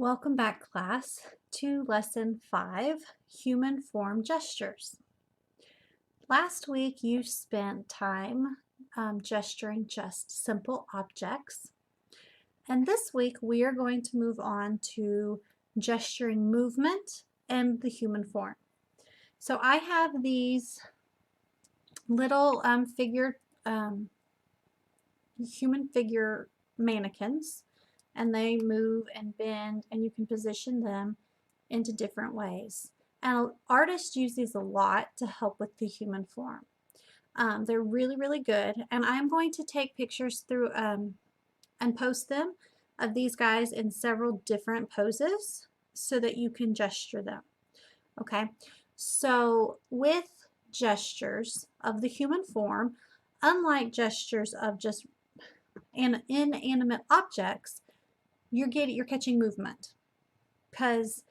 Welcome back, class, to Lesson 5, Human Form Gestures. Last week you spent time gesturing just simple objects, and this week we are going to move on to gesturing movement and the human form. So I have these little human figure mannequins, and they move and bend, and you can position them into different ways. And artists use these a lot to help with the human form. They're really, really good. And I'm going to take pictures through and post them of these guys in several different poses so that you can gesture them. Okay, so with gestures of the human form, unlike gestures of just inanimate objects, you're catching movement because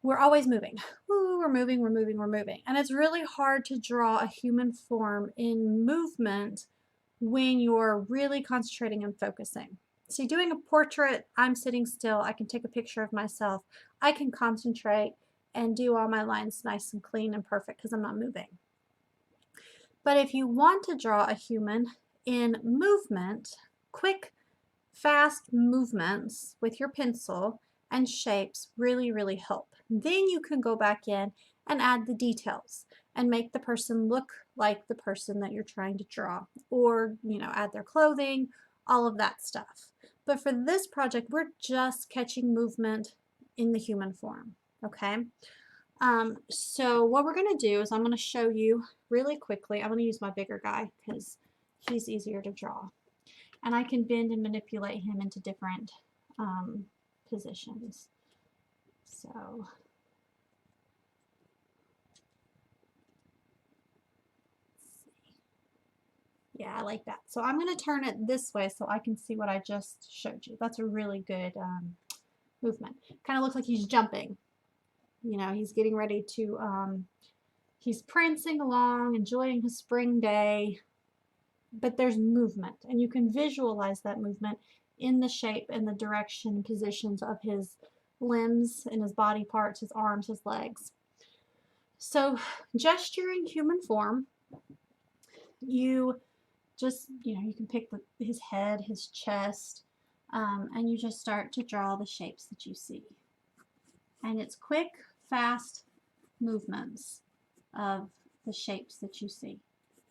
we're always moving. Ooh, we're moving, we're moving, we're moving. And it's really hard to draw a human form in movement when you're really concentrating and focusing. See, doing a portrait, I'm sitting still, I can take a picture of myself, I can concentrate and do all my lines nice and clean and perfect because I'm not moving. But if you want to draw a human in movement, quick, fast movements with your pencil and shapes really, really help. Then you can go back in and add the details and make the person look like the person that you're trying to draw, or add their clothing, all of that stuff. But for this project, we're just catching movement in the human form. Okay, so what we're going to do is I'm going to show you really quickly. I'm going to use my bigger guy because he's easier to draw, and I can bend and manipulate him into different positions. So yeah, I like that. So I'm going to turn it this way so I can see what I just showed you. That's a really good movement. Kind of looks like he's jumping. He's getting ready to, he's prancing along, enjoying his spring day, but there's movement, and you can visualize that movement in the shape and the direction positions of his limbs and his body parts, his arms, his legs. So gesturing human form, you just, you can pick his head, his chest, and you just start to draw the shapes that you see. And it's quick, fast movements of the shapes that you see.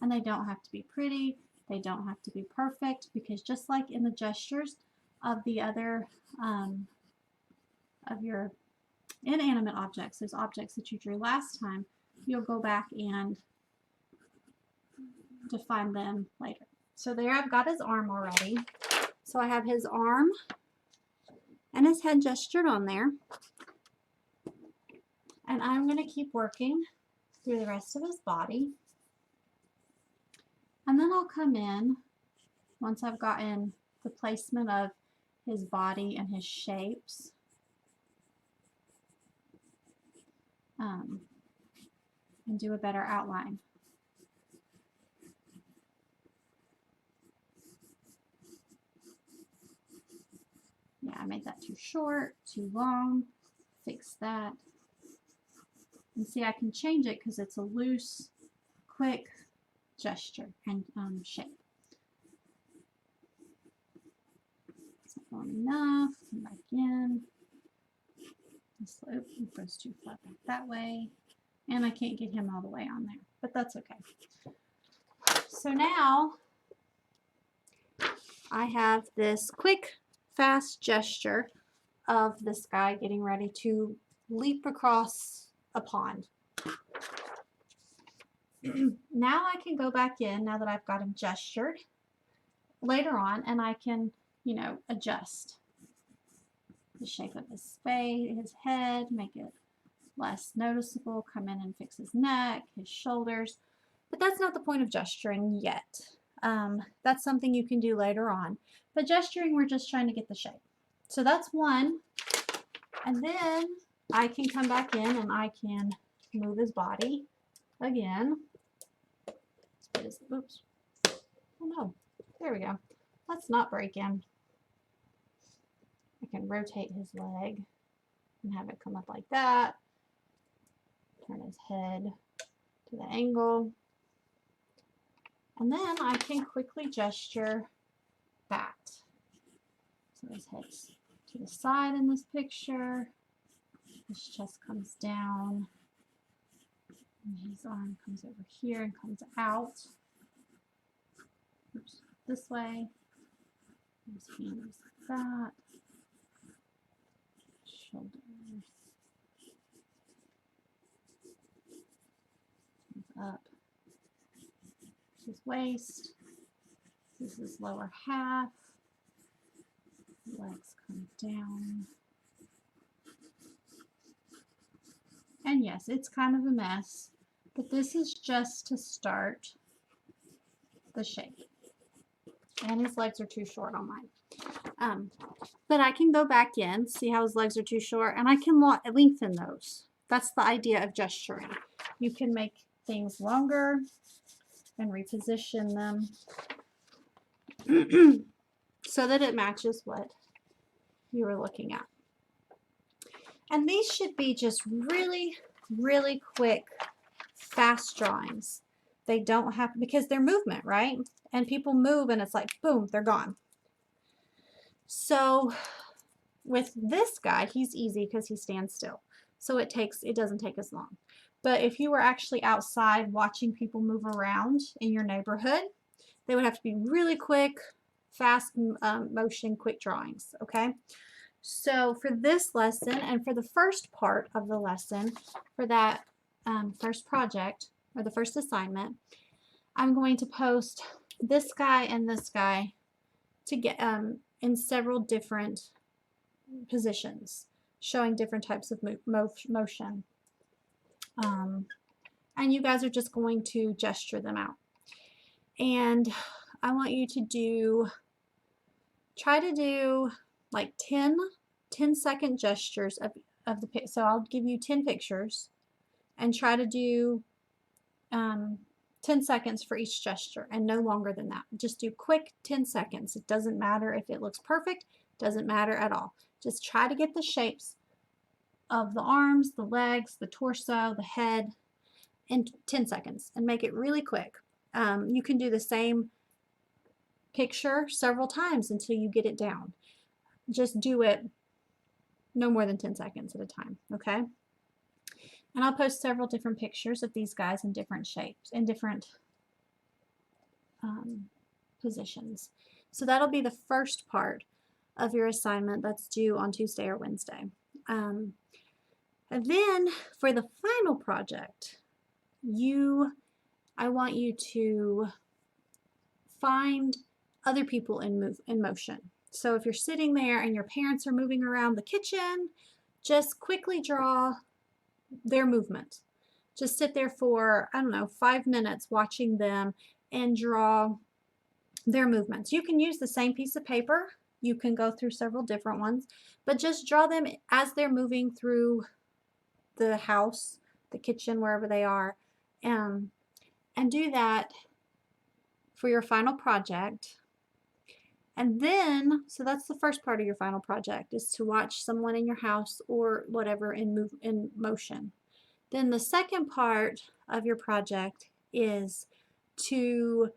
And they don't have to be pretty, they don't have to be perfect, because just like in the gestures of the other, of your inanimate objects, those objects that you drew last time, you'll go back and define them later. So there, I've got his arm already. So I have his arm and his head gestured on there. And I'm going to keep working through the rest of his body. And then I'll come in, once I've gotten the placement of his body and his shapes, and do a better outline. Yeah, I made that too short, too long. Fix that. And see, I can change it because it's a loose, quick gesture and shape. It's not going enough. Come back in. This slope goes too far back that way. And I can't get him all the way on there, but that's okay. So now I have this quick, fast gesture of this guy getting ready to leap across a pond. Now I can go back in, now that I've got him gestured, later on, and I can, adjust the shape of his face, his head, make it less noticeable, come in and fix his neck, his shoulders. But that's not the point of gesturing yet. That's something you can do later on. But gesturing, we're just trying to get the shape. So that's one. And then I can come back in and I can move his body again. Oops. Oh no. There we go. Let's not break him. I can rotate his leg and have it come up like that. Turn his head to the angle. And then I can quickly gesture that. So his head's to the side in this picture. His chest comes down. And his arm comes over here and comes out. Oops, this way. His hands like that. Shoulders. Up. His waist. This is his lower half. Legs come down. And yes, it's kind of a mess, but this is just to start the shape. And his legs are too short on mine. But I can go back in, see how his legs are too short, and I can lengthen those. That's the idea of gesturing. You can make things longer and reposition them so that it matches what you were looking at. And these should be just really, really quick, fast drawings. They don't have, because they're movement, right? And people move and it's like, boom, they're gone. So with this guy, he's easy because he stands still. So it doesn't take as long. But if you were actually outside watching people move around in your neighborhood, they would have to be really quick, fast motion, quick drawings, okay? So for this lesson and for the first part of the lesson, for that first project or the first assignment, I'm going to post this guy and this guy to get in several different positions, showing different types of motion. And you guys are just going to gesture them out. And I want you to try to do like 10-second gestures of the pic. So I'll give you 10 pictures and try to do 10 seconds for each gesture and no longer than that. Just do quick 10 seconds. It doesn't matter if it looks perfect, doesn't matter at all. Just try to get the shapes of the arms, the legs, the torso, the head in 10 seconds and make it really quick. You can do the same picture several times until you get it down. Just do it no more than 10 seconds at a time, okay? And I'll post several different pictures of these guys in different shapes, in different positions. So that'll be the first part of your assignment that's due on Tuesday or Wednesday. And then for the final project, I want you to find other people in motion. So if you're sitting there and your parents are moving around the kitchen, just quickly draw their movement. Just sit there for, I don't know, 5 minutes watching them and draw their movements. You can use the same piece of paper. You can go through several different ones, but just draw them as they're moving through the house, the kitchen, wherever they are, and do that for your final project. And then, so that's the first part of your final project, is to watch someone in your house or whatever in motion. Then the second part of your project is to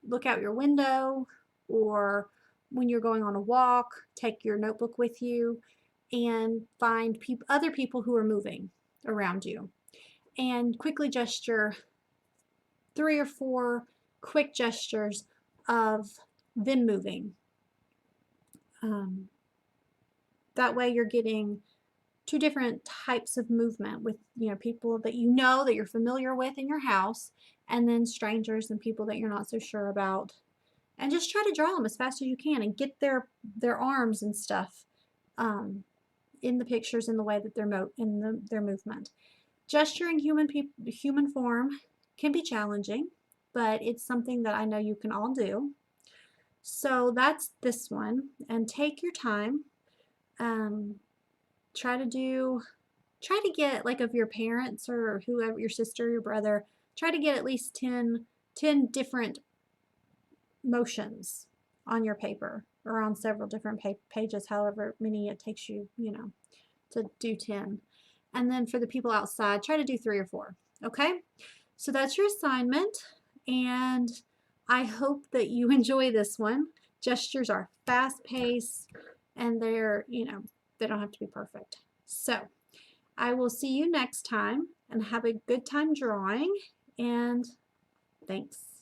look out your window, or when you're going on a walk, take your notebook with you and find other people who are moving around you and quickly gesture 3 or 4 quick gestures of them moving. That way you're getting 2 different types of movement with people that that you're familiar with in your house, and then strangers and people that you're not so sure about. And just try to draw them as fast as you can and get their arms and stuff in the pictures in the way that their movement. Gesturing human form can be challenging, but it's something that I know you can all do. So that's this one, and take your time. Try to get, like, of your parents or whoever, your sister, your brother, try to get at least 10 different motions on your paper or on several different pages, however many it takes you, to do 10. And then for the people outside, try to do 3 or 4. Okay? So that's your assignment, and I hope that you enjoy this one. Gestures are fast-paced, and they're, they don't have to be perfect. So I will see you next time, and have a good time drawing, and thanks.